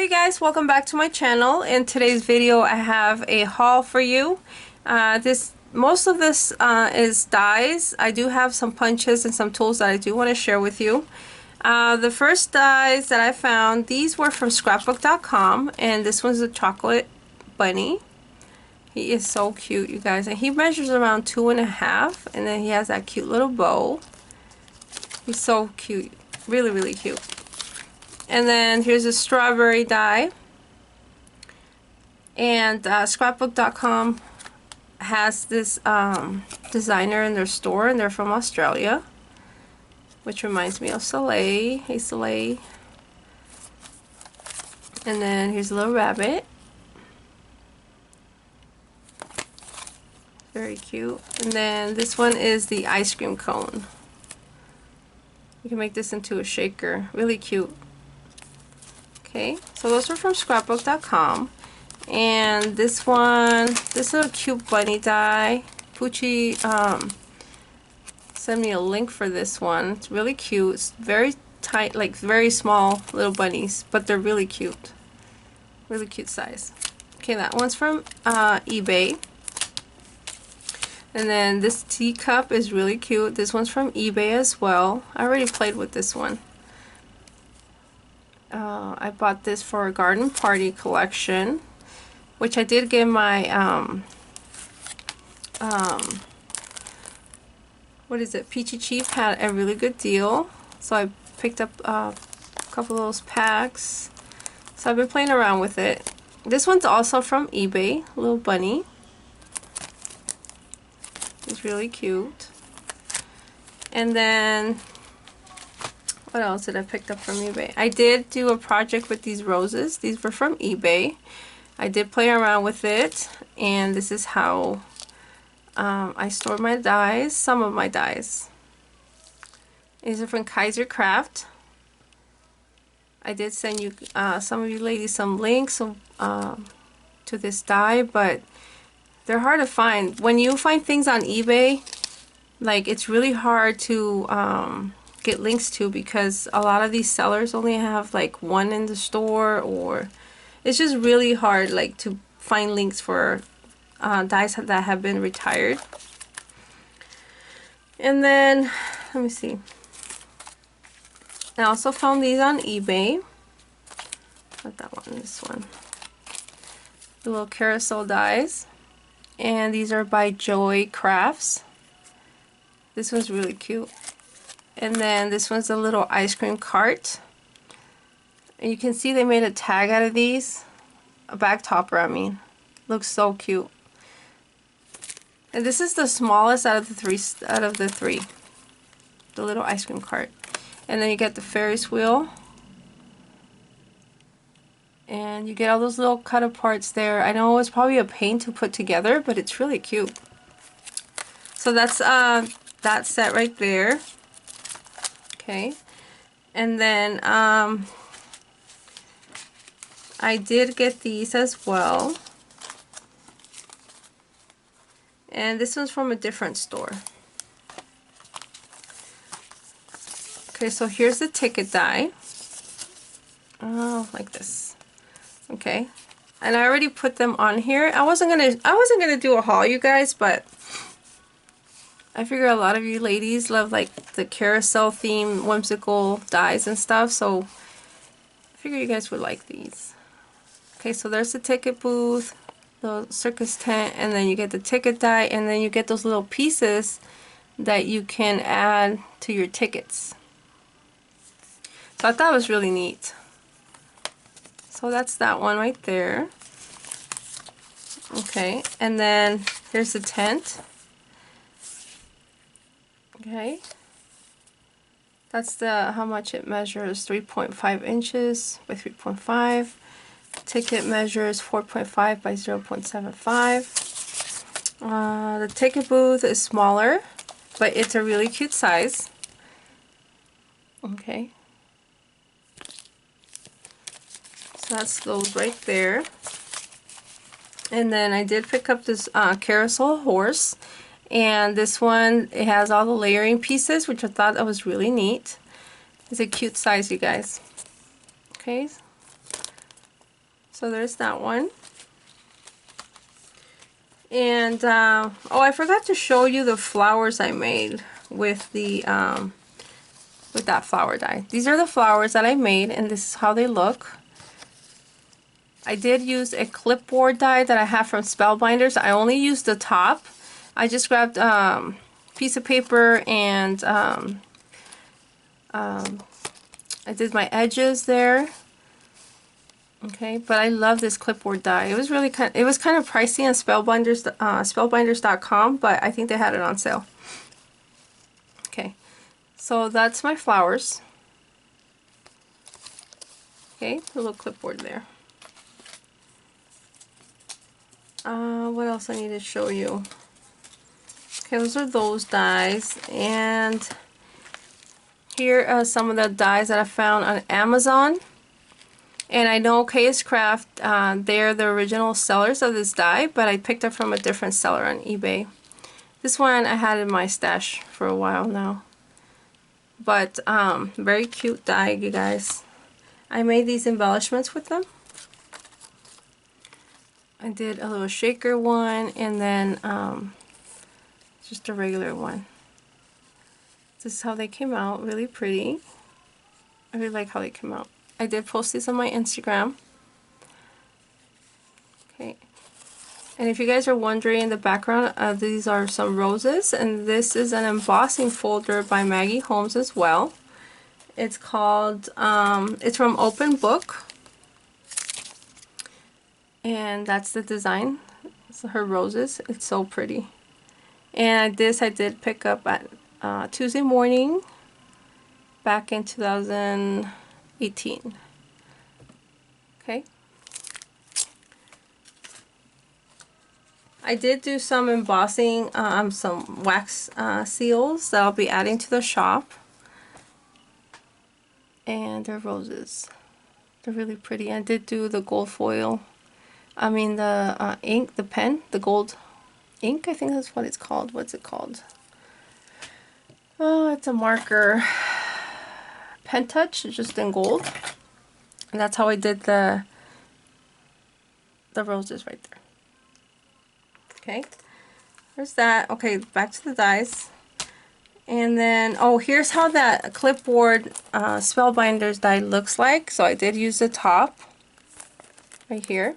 Hey guys, welcome back to my channel. In today's video I have a haul for you. Most of this is dies. I do have some punches and some tools that I do want to share with you. The first dies that I found, these were from Scrapbook.com, and this one's a chocolate bunny. He is so cute, you guys, and he measures around 2.5, and then he has that cute little bow. He's so cute, really cute. And then here's a strawberry die. And Scrapbook.com has this designer in their store, and they're from Australia, which reminds me of Soleil. Hey Soleil. And then here's a little rabbit. Very cute. And then this one is the ice cream cone. You can make this into a shaker. Really cute. Okay, so those are from Scrapbook.com. And this one, this little cute bunny die. Poochie sent me a link for this one. It's really cute. It's very tight, like very small little bunnies, but they're really cute. Really cute size. Okay, that one's from eBay. And then this teacup is really cute. This one's from eBay as well. I already played with this one. I bought this for a garden party collection, which I did get my what is it, Peachy Cheap had a really good deal, so I picked up a couple of those packs. So I've been playing around with it. This one's also from eBay, little bunny. He's really cute. And then what else did I pick up from eBay? I did do a project with these roses. These were from eBay. I did play around with it, and this is how I store my dies, some of my dies. These are from Kaiser Craft. I did send you, some of you ladies, some links to this die, but they're hard to find. When you find things on eBay, like, it's really hard to get links to, because a lot of these sellers only have like one in the store, or it's just really hard, like, to find links for dies that have been retired. And then let me see, I also found these on eBay. Not that one, this one, the little Carousel dies, and these are by Joy Crafts. This one's really cute. And then this one's a little ice cream cart. And you can see they made a tag out of these. A bag topper, I mean. Looks so cute. And this is the smallest out of the three. The little ice cream cart. And then you get the Ferris wheel. And you get all those little cut aparts there. I know it's probably a pain to put together, but it's really cute. So that's that set right there. Okay, and then I did get these as well, and this one's from a different store. Okay, so here's the ticket die. Oh, like this. Okay, and I already put them on here. I wasn't gonna do a haul, you guys, but I figure a lot of you ladies love, like, the carousel theme, whimsical dies and stuff, so I figure you guys would like these. Okay, so there's the ticket booth, the circus tent, and then you get the ticket die, and then you get those little pieces that you can add to your tickets. So I thought it was really neat. So that's that one right there. Okay, and then here's the tent. Okay, that's the how much it measures, 3.5 inches by 3.5. Ticket measures 4.5 by 0.75. The ticket booth is smaller, but it's a really cute size. Okay, so that's those right there. And then I did pick up this carousel horse. And this one, it has all the layering pieces, which I thought that was really neat. It's a cute size, you guys. Okay, So there's that one. And oh, I forgot to show you the flowers I made with the with that flower die. These are the flowers that I made, and this is how they look. I did use a clipboard die that I have from Spellbinders. I only used the top. I just grabbed piece of paper and I did my edges there. Okay, but I love this clipboard die. It was really kind of pricey on spellbinders.com, but I think they had it on sale. Okay, so that's my flowers. Okay, a little clipboard there. What else I need to show you? Okay, those are those dies, and here are some of the dies that I found on Amazon. And I know KS Craft, they're the original sellers of this die, but I picked up from a different seller on eBay. This one I had in my stash for a while now. But very cute die, you guys. I made these embellishments with them. I did a little shaker one, and then just a regular one. This is how they came out, really pretty. I really like how they came out. I did post these on my Instagram. Okay. And if you guys are wondering, the background, these are some roses, and this is an embossing folder by Maggie Holmes as well. It's called, it's from Open Book. And that's the design. It's her roses. It's so pretty. And this I did pick up at Tuesday morning back in 2018. Okay. I did do some embossing, some wax seals that I'll be adding to the shop. And they're roses. They're really pretty. I did do the gold foil. I mean the ink, the pen, the gold ink, I think that's what it's called. What's it called? Oh, it's a marker. Pen Touch, just in gold. And that's how I did the roses right there. Okay, there's that. Okay, back to the dies. And then, oh, here's how that clipboard Spellbinders die looks like. So I did use the top right here.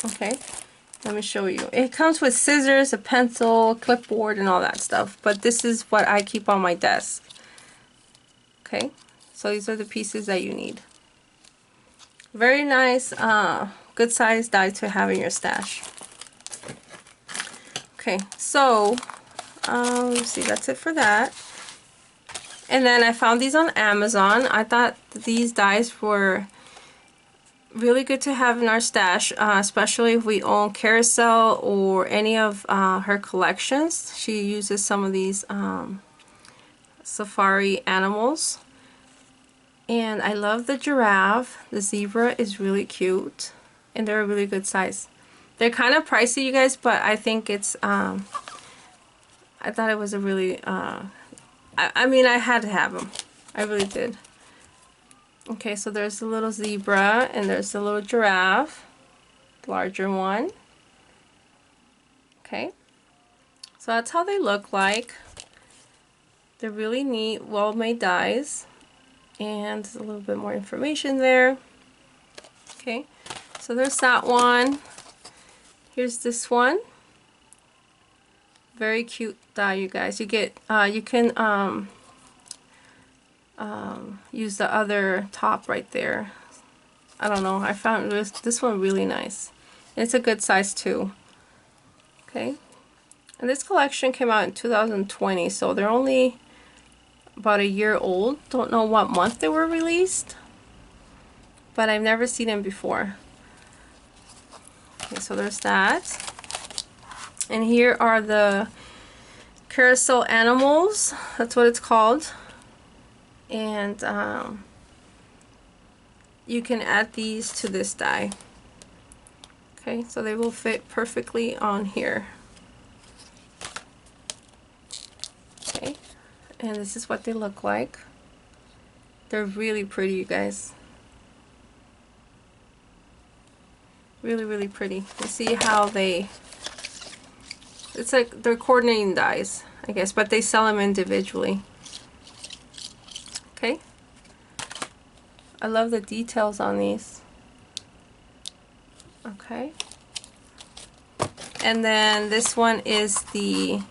Okay, let me show you. It comes with scissors, a pencil, clipboard, and all that stuff. But this is what I keep on my desk. Okay, so these are the pieces that you need. Very nice, good size die to have in your stash. Okay, so let's see, that's it for that. And then I found these on Amazon. I thought these dies were really good to have in our stash, especially if we own Carousel or any of her collections. She uses some of these safari animals. And I love the giraffe. The zebra is really cute, and they're a really good size. They're kind of pricey, you guys, but I think it's I thought it was a really I mean, I had to have them. I really did. Okay, so there's the little zebra, and there's the little giraffe, the larger one. Okay, so that's how they look like. They're really neat, well-made dies. And there's a little bit more information there. Okay, so there's that one. Here's this one. Very cute die, you guys. You get you can use the other top right there. I don't know. I found this one really nice. And it's a good size too. Okay, and this collection came out in 2020, so they're only about a year old. Don't know what month they were released, but I've never seen them before. Okay, so there's that. And here are the Carousel animals. That's what it's called. And you can add these to this die. Okay, so they will fit perfectly on here. Okay. And this is what they look like. They're really pretty, you guys. Really, really pretty. You see how they, it's like they're coordinating dies, I guess, but they sell them individually. Okay. I love the details on these. Okay. And then this one is the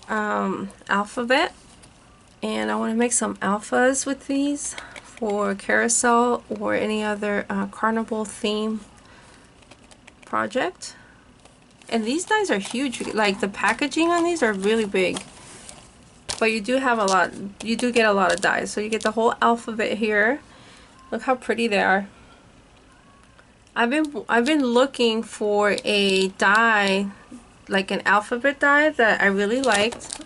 alphabet. And I want to make some alphas with these for Carousel or any other carnival theme project. And these dies are huge. Like the packaging on these are really big. But you do have a lot, you do get a lot of dies. So you get the whole alphabet here. Look how pretty they are. I've been looking for a die, like an alphabet die that I really liked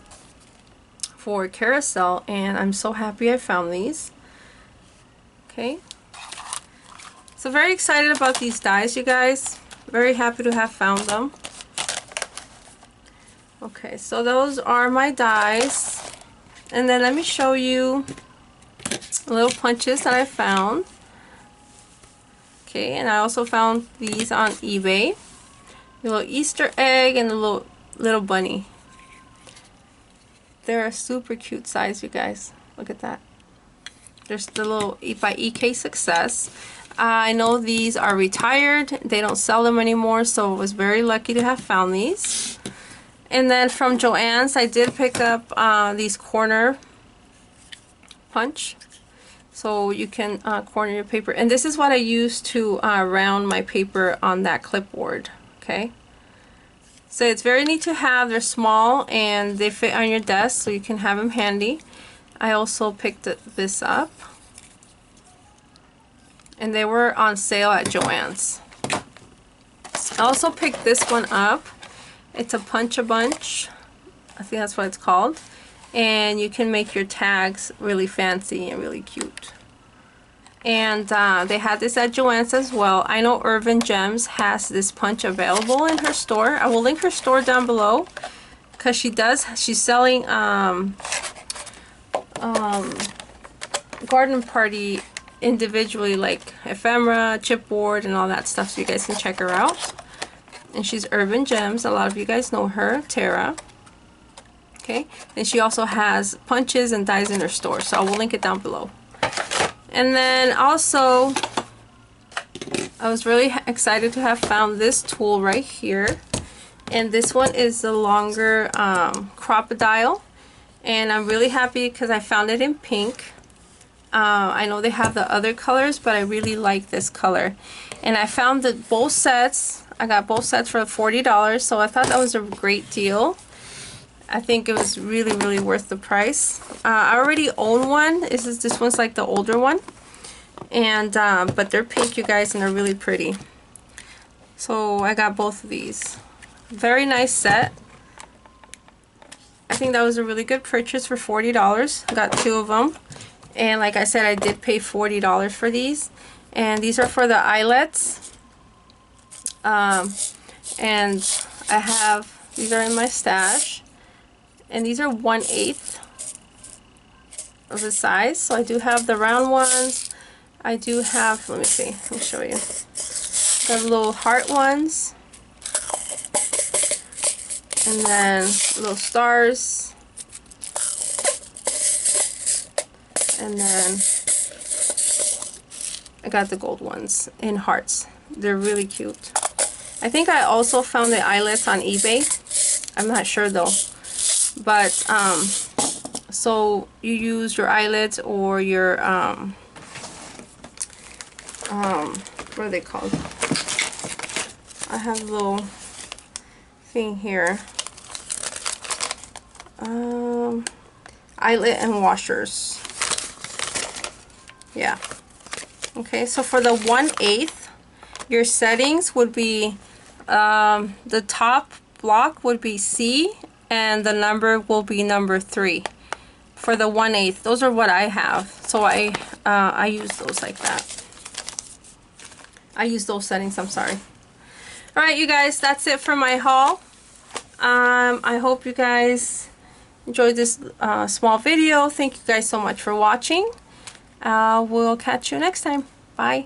for Carousel, and I'm so happy I found these. Okay. So very excited about these dies, you guys. Very happy to have found them. Okay, so those are my dies. And then let me show you little punches that I found. Okay, and I also found these on eBay. The little Easter egg and the little bunny. They're a super cute size, you guys. Look at that. There's the little by EK Success. I know these are retired. They don't sell them anymore, so I was very lucky to have found these. And then from Joann's, I did pick up these corner punch. So you can corner your paper. And this is what I use to round my paper on that clipboard. Okay. So it's very neat to have. They're small and they fit on your desk, so you can have them handy. I also picked this up. And they were on sale at Joann's. I also picked this one up. It's a Punch-a-Bunch. I think that's what it's called. And you can make your tags really fancy and really cute. And they had this at Joann's as well. I know Urban Gems has this punch available in her store. I will link her store down below because she's selling garden party individually, like ephemera, chipboard, and all that stuff, so you guys can check her out. And she's Urban Gems. A lot of you guys know her, Tara. Okay, and she also has punches and dies in her store, so I will link it down below. And then also, I was really excited to have found this tool right here. And this one is the longer Crop-a-dile. And I'm really happy because I found it in pink. I know they have the other colors, but I really like this color. And I found that both sets, I got both sets for $40, so I thought that was a great deal. I think it was really, really worth the price. I already own one. This one's like the older one. And but they're pink, you guys, and they're really pretty. So I got both of these. Very nice set. I think that was a really good purchase for $40. I got two of them. And like I said, I did pay $40 for these. And these are for the eyelets. And I have, these are in my stash. And these are 1/8 of the size. So I do have the round ones. I do have, let me see, let me show you. The little heart ones. And then little stars. And then I got the gold ones in hearts. They're really cute. I think I also found the eyelets on eBay. I'm not sure though. But so you use your eyelets or your what are they called? I have a little thing here. Eyelet and washers. Yeah. Okay, so for the 1/8, your settings would be the top block would be C, and the number will be number 3 for the 1/8. Those are what I have, so I use those like that. I use those settings, I'm sorry. Alright, you guys, that's it for my haul. I hope you guys enjoyed this small video. Thank you guys so much for watching. We'll catch you next time. Bye.